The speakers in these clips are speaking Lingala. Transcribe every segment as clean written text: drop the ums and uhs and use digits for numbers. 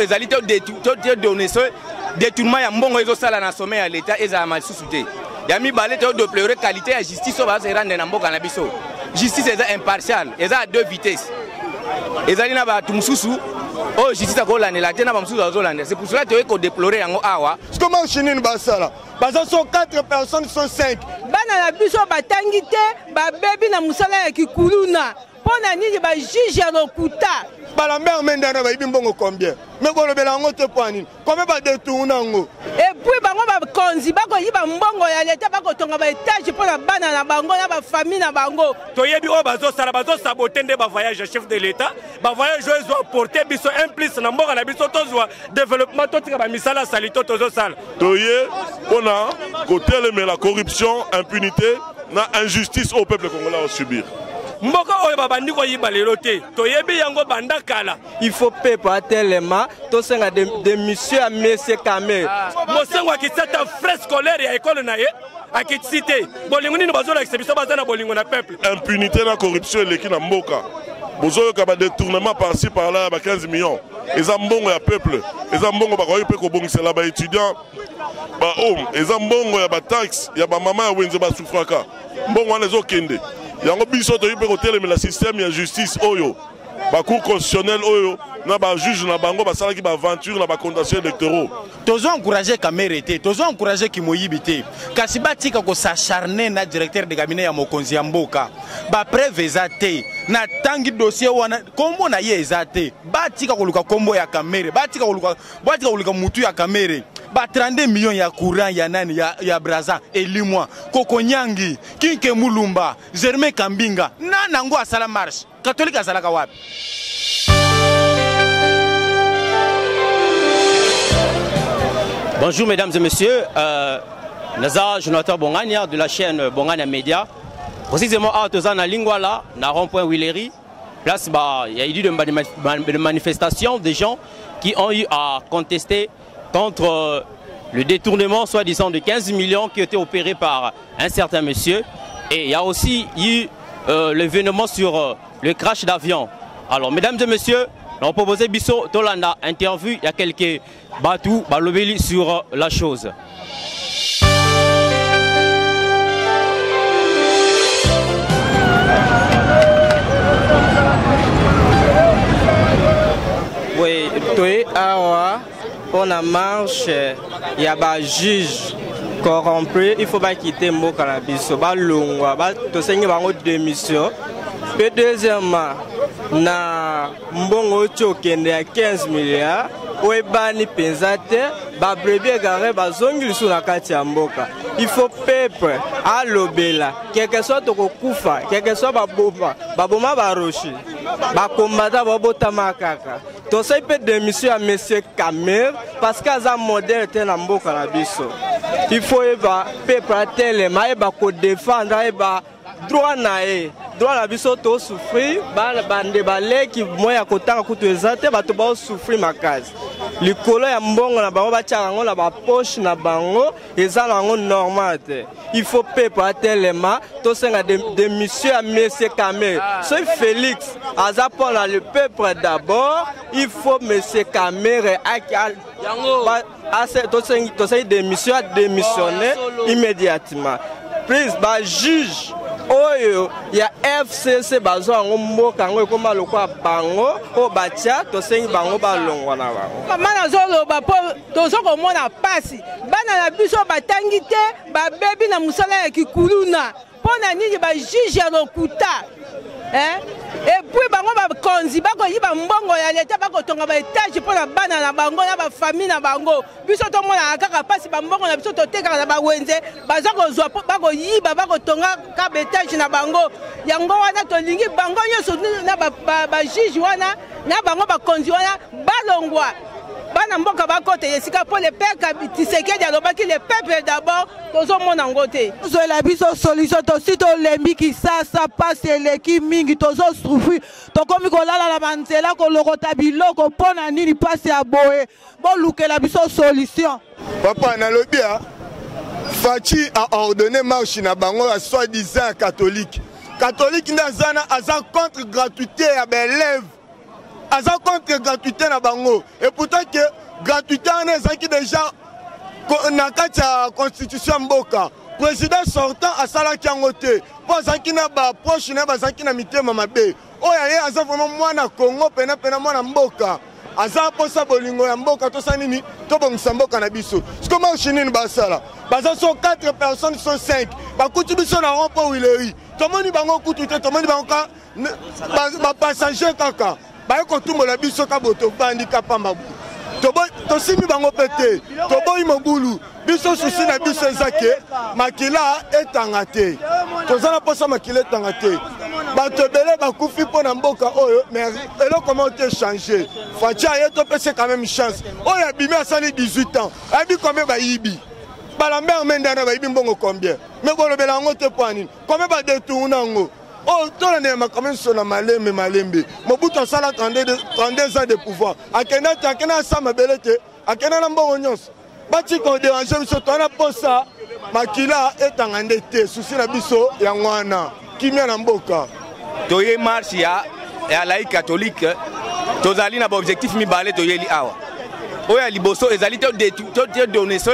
ezali to donner ce détournement ya mbongo ezosala na sommet ya l'État ezala masusu te. Ya mibale to déplorer qualité ya justice ba se rendre na mboka na biso. Justice est impartiale, eza à deux vitesses. Ezali na ba tumususu oh justice akolandela te na ba mususu azolandela. C'est pour cela que déplorer yango awa. Comment chinine basala? Parce que sont 4 personnes, sont 5. Bana na biso batangi te ba bebi na musala ya kikuluna. Pona nini ba juge ya lokuta. La mère Mendana va y bien combien? Mais quand le bélango te poigne, combien va détourner? Et puis, bango ba konzi, bako yiba mbongo ya l'État, bako tonga ba étage pour la bana na bango, na ba famille na bango. Toyebi o bazo sala bazo saboter de ba voyage chef de l'État, ba voyage zo apporter biso implice na mboka na biso tozwa développement totika ba misala salito tozo sala. Toye ona côté la corruption, impunité, na injustice au peuple congolais à subir. Mboka oyo babandi ko yiba lelo te toyebi yango banda kala il faut pepa tellement to senga de monsieur à monsieur Kamé mosengo akitsata frais scolaire ya école na ye akitsite bolingo nini bazola exhibition bazana bolingo na peuple impunité na corruption eleki na mboka bozoyo ka ba détournement par-ci par-là ba 15 millions eza mbongo ya peuple eza mbongo ba ko pe ko bongisela ba étudiant ba homme eza mbongo ya ba taxe ya ba mama ya wenze ba souffraka mbongo wana ezokende yango biso to yipe kotelema la système ya justice oyo ba cour constitutionnelle oyo na ba juge na bango basala ki ba aventure na ba condamnation électoraux tozo encourager Kamere te tozo encourager Kimoyibi te kasi batika ko s'acharner na directeur de cabinet ya mokonzi ya mboka ba preuve eza te na tangi dossier wana kombo na ye eza te batika koluka kombo ya Kamere batika koluka mutu ya Kamere ba 32 millions ya courant ya nani ya Braza elimwa Koko Nyangi Kinke Mulumba Germain Kambinga nana ngo asala marche catholique azalaka wapi. Bonjour mesdames et messieurs, Naza Jonathan Bongania de la chaîne Bongania Media. Précisément à Tozana Lingwala, na rond-point Willery. Place, il y a eu de manifestations des gens qui ont eu à contester contre le détournement soi-disant de 15 millions qui a été opéré par un certain monsieur. Et il y a aussi eu l'événement sur le crash d'avion. Alors mesdames et messieurs, on a proposé Bisso Tolanda interview, il y a quelques batous balobeli sur la chose. Oui, toi, awa, pour la marche, il y a un juge corrompu, il faut pas quitter le cannabis, ba longwa, ba to sengi bango démission. Et deuxièmement, na mbongo chokende ya 15 milliards, oebani penzate, ba brebis garé ba zongi sur la kati ya mboka. Il faut peuple à l'obéla, quel que soit toko kufa, quel que soit ba boma ba rochi, ba combattant ba botama kaka. To sai pe démission à monsieur Kamere parce qu'à un modèle tel en mboka na biso. Il faut eba peuple tellement eba ko défendre eba droit nae. Droit la biso to souffrir bande balé qui moya kotanga kutu ezate bato ba souffrir makasi likolo ya mbongo na bango batiaka ngo na ba poche na bango ezala ngo normal te. Il faut peuple tellement to senga de monsieur à monsieur Kamere c'est Félix aza pour le peuple d'abord il faut monsieur Kamere to senga de monsieur à démissionner immédiatement prise ba juge oyo ya FCC bazo ngo mboka ngo ekoma lokwa bango o batia to sengi bango balongwa na bango mama nazolo ba po tozo komona pasi bana na biso batangi te ba bebi na musala ya kikuluna pona nini ba juge ya lokuta et puis bango ba konzi bako yiba mbongo ya l'État bako tonga ba étage pour la bana na bango na ba famille na bango biso to mona kaka pasi ba mbongo na biso to teka na ba wenze baza ko zwa bako yiba bako tonga ka ba étage na bango yango wana to lingi bango nyoso na ba juge wana na bango ba konzi wana balongwa bana mboka bakote yesika pour le père Tshisekedi alobaki le peuple d'abord tozo mona ngote zo la biso solution to sito lembi ki sasa passe eleki mingi tozo souffrir to komi ko lala la banzela ko lokota biloko pona nini passe ya boye bo lukela biso solution papa na lobia Fachi a ordonné marche na bango à soi-disant catholique ndazana aza contre gratuité ya élève aza contre gratuité na bango et pourtant que gratuité on est qui déjà na kati ya constitution mboka président sortant asalaki yango te po azalaki na baproche na bazalaki na mitema mabe oyo ye aza vraiment mwana Congo pena mwana mboka aza posa bolingo ya mboka tosa nini tobongisa mboka na biso siko marche nini basala baza so 4 personnes so 5 bakuti biso na rond-point Wileri tomoni bango kutu te tomoni bango ka bapassager kaka baye kotumbola biso ka boto bandika pamba tosimi bango pete toboyi mobulu biso susi na biso ezake makila etanga te tozala posa makila etanga te bato ebele bakufi mpo na mboka oyo mais eloko moko te changer fatia ye topese quand même chance oyo abimi asali 18 ans ayebi combien bayibi balambert mendana bayibi mbongo combien mais bolobela yango te mpo anini combien badetourne yango oh, tout le monde quand même sur la malembe. Mobutu asala 32 ans de pouvoir. Akena sama belete, akena na mbongo nyonso. Bati ko déranger biso to na posa makila etangande te susi na biso ya ngwana. Kimia na mboka. Toye marche ya laïque catholique. Tozali na objectif mibale toyeli awa. Oya liboso ezali to donner ce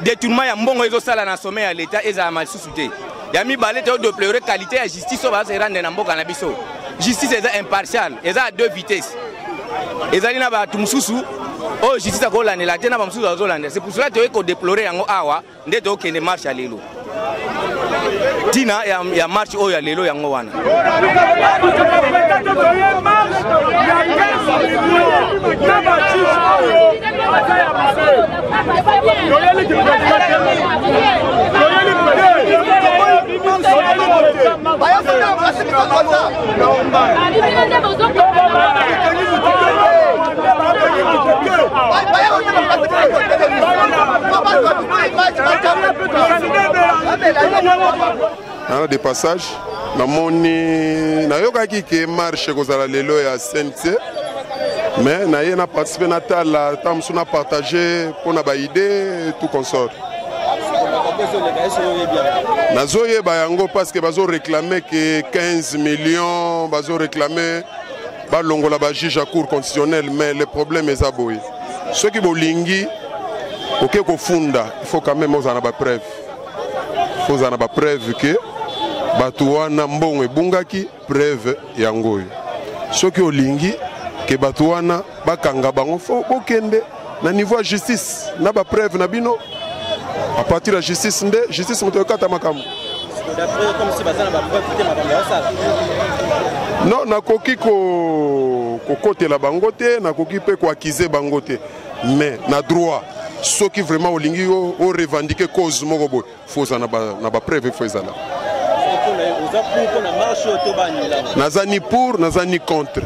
détournement ya mbongo ezo sala na sommet ya l'état eza mal sous-souté. Yami balé de pleurer qualité et justice va se rendre dans mboka na biso. Justice est impartiale, elle a 2 vitesses. Ezali na ba tumususu, oh justice ko la la tena ba mususu azolanda. C'est pour cela que déplorer yango awa ndeto ke ne marche à lelo. Tina ya marche o ya lelo yango wana. Dans des passages, na yokaki ke marche kozala lelo ya CNC, mais na ye na participé na tala tamsu na partager pour na ba idée tout consort. Nazoye bayango parce que bazo réclamer que 15 millions, bazo réclamer balongola ba juge à cour constitutionnelle, mais le problème est aboyi. Ceux qui bolingi OK ko funda, il faut quand même ozana ba preuve. Faut ozana ba preuve que batuana mbongo ebungaki preuve yango. Ceux qui olingi que batuana bakanga bango faut bokende na niveau de justice, na ba preuve na bino. À partir de la justice, justice motokata makamu. Non, na koki ko côté la bangote, na koki pe ko accuser bangote. Mais na droit, ceux qui vraiment olingi o revendiquer cause moko boy, faut ça na ba preuve faut ça là. Nazani pour, nazani contre.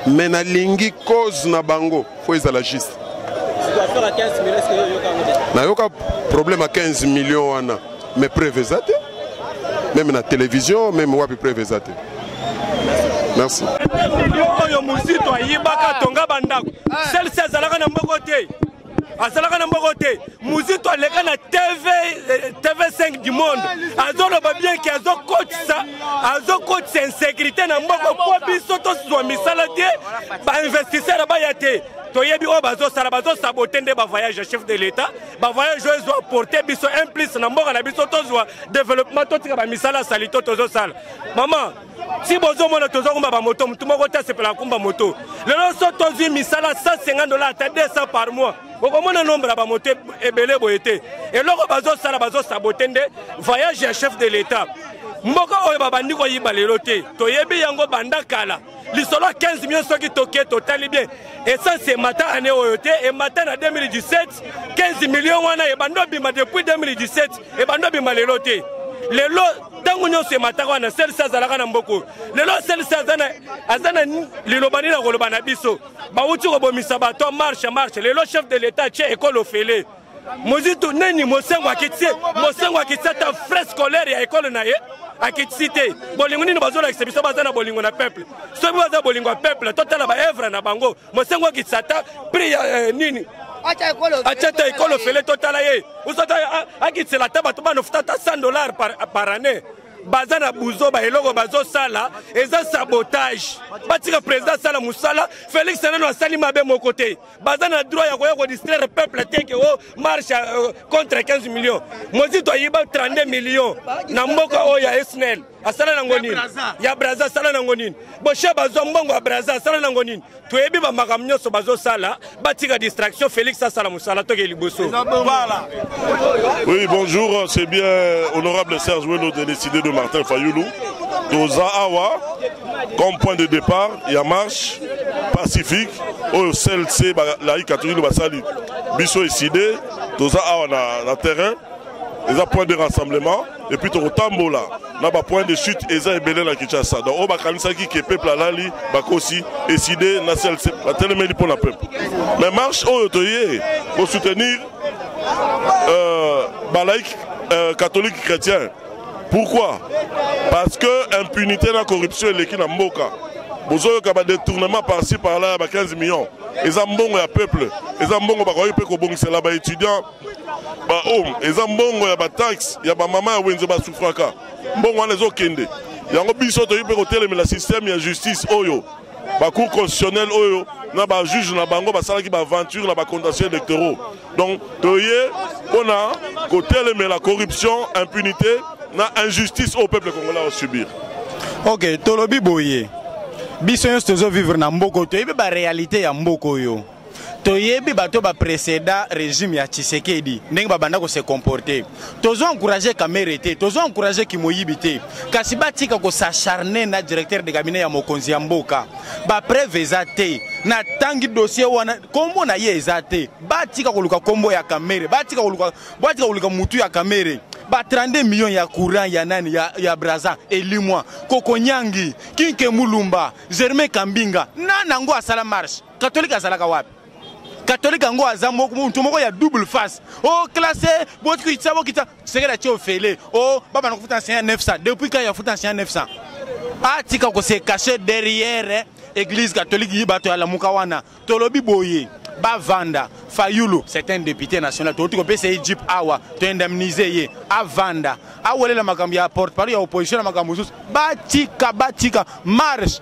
Mais na lingi cause na bango, faut ça la juste. Na yoka problème à 15 millions wana mais prévésate même na télévision même wapi prévésate. Merci. Oyo muzito ayibaka tonga bandako. Celle azalaka na mbokote. Azalaka na mbokote. Muzito aleka na TV5 du monde. Azoloba bien ki azokoti ça. Azokoti insécurité na mboko po biso to zwa misala te. Ba investisseur ba yate. Toyebi o bazo sala bazo saboter nde ba voyage chef de l'état ba voyage zo apporter biso implice na mboka na biso tozwa développement totika ba misala salito tozo sala maman si bozo mona tozo kumba ba moto mutu moko ta sepela kumba moto lelo so tozi misala $150 à 200 par mois okomona nombre ba moto ebele boyete eloko bazo sala bazo saboter nde voyage chef de l'état mboka oyo babandi ko yiba lelo te toyebi yango banda kala lisolo 15 millions soki toke total bien et ça c'est matin année oyote et matin en 2017 15 millions wana et bando bima depuis 2017 et bando bima lelo te lelo tango nyonso matin wana sel sa zalaka na mboko lelo sel sa azana lelo bani na koloba na biso ba uti ko bomisa bato marche lelo chef de l'état tche école ofele mozito neni mosengo akitse ta frais scolaire ya école na ye akitsite bolingo nini bazola exhibition bazana bolingo na peuple so baza bolingo na peuple totala ba œuvre na bango mosengo akitsata prix nini acha école ofele totala ye usata akitsela taba to bano futata $100 par année baza na buzo ba eloko bazo sala eza sabotage batika président sala musala Félix Nano asali mabe mon côté baza na droit ya koya ko distraire peuple teke o marche contre 15 millions mozito yiba 32 millions na mboka o ya SNEL asala nango nini ya Braza asala nango nini boshe bazo mbongo ya Braza asala nango nini toyebi ba makambo nyonso bazo sala batika distraction Félix asala musala toke liboso. Voilà. Oui, bonjour, c'est bien honorable Serge Welo de décider de Martin Fayoulou. Toza Awa, comme point de départ, il y a marche pacifique. Au CLC, la catholique Basali, Bisso et Sidé, Toza Awa na terrain, ils ont point de rassemblement. Et puis au Tambola, na ba point de chute, ils ont ébélé la Kinshasa. Donc au Bakanisaki qui est peuple à Lali, Bakosi, et Sidé, na CLC, la télémélie pour la peuple. Mais marche au Otoye, pour soutenir laïcs catholiques chrétiens. Pourquoi? Parce que impunité et la corruption est l'équipe Mboka. Vous avez un détournement par-ci par-là, 15 millions. Les ambons et peuple. Les ambons et les étudiants. Les ambons et les taxes. Il y a des mamans et des souffraka. Bon, on les a kende. Il y a un biseau de le système, il y a justice. La cour constitutionnelle, il y a un juge, il y a une aventure, il y a une condamnation électorale. Donc, on a côté la corruption, impunité, la injustice au peuple congolais à subir. Ok, Tolobi Boye. Bisons tous vivre dans Mboko, tu as une réalité à Mboko. Tu as un précédent régime à Tshisekedi. Tu as se comporter. Tu as encouragé Kamerete, tu as encouragé Kimoyibite. Kasibati kako s'acharner na directeur de cabinet ya Mokonzi Mboka. Ba preuve ezate. Na tangi dossier wana kombo na ye ezate. Batika koluka kombo ya Kamere, batika koluka mutu ya Kamere. Ba 32 millions ya courant ya nani ya Braza elimwa Koko Nyangi Kinke Mulumba Germain Kambinga nana ngo asala marche catholique asalaka wapi catholique ngo azamo muntu moko ya double face oh classé botku itsabo kita sekela tio fele oh baba nakufuta ancien 900 depuis quand ya futa ancien 900 atika ko se cacher derrière église catholique yibato ya la mukawana Tolobi Boye Bavanda Fayoulou, c'est un député national. Tu peux essayer Egypte Awa, tu indemniser Avanda. Awole la makambia porte-parole à opposition la makambusus. Batika marche.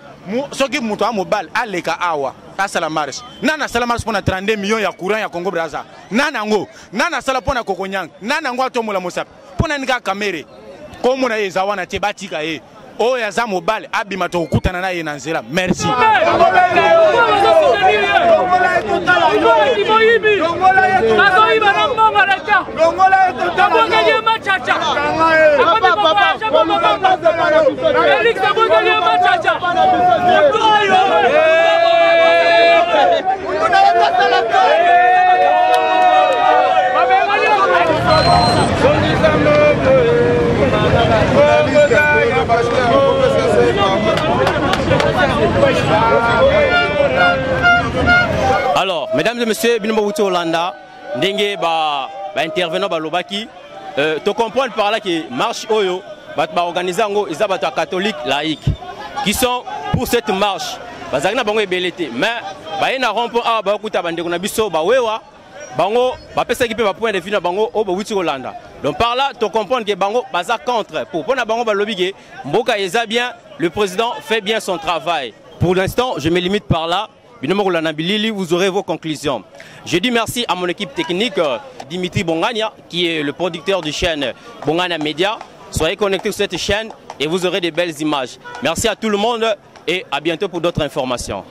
Ce qui mouto à mobile aleka Awa. Ça la marche. Nana sala marche pour 32 millions ya courant ya Congo Brazza. Nana ngo. Nana sala pour na Kokonyang. Nana ngo atomola Mosap. Pour na nika kamere. Comme on a ezawana te batika e. Oh ya za mobile abima to kutana na ye na nzela. Merci. Alors, mesdames et messieurs, Binobouti Hollanda, Ndenge intervenant Balobaki, tu comprends par là que marche Oyo, organiser les catholiques laïcs qui sont pour cette marche. Bazagna bango ebelete, mais na rompo a ba kuta bande ko na biso ba wewa bango ba pesa ki pe ba point de vue na bango o ba wuti Hollanda. Donc par là, tu comprends que bango baza contre pour na bango ba lobige mboka eza bien, le président fait bien son travail. Pour l'instant, je me limite par là. Vous aurez vos conclusions. Je dis merci à mon équipe technique, Dimitri Bongania, qui est le producteur de chaîne Bongania Media. Soyez connectés sur cette chaîne et vous aurez des belles images. Merci à tout le monde et à bientôt pour d'autres informations.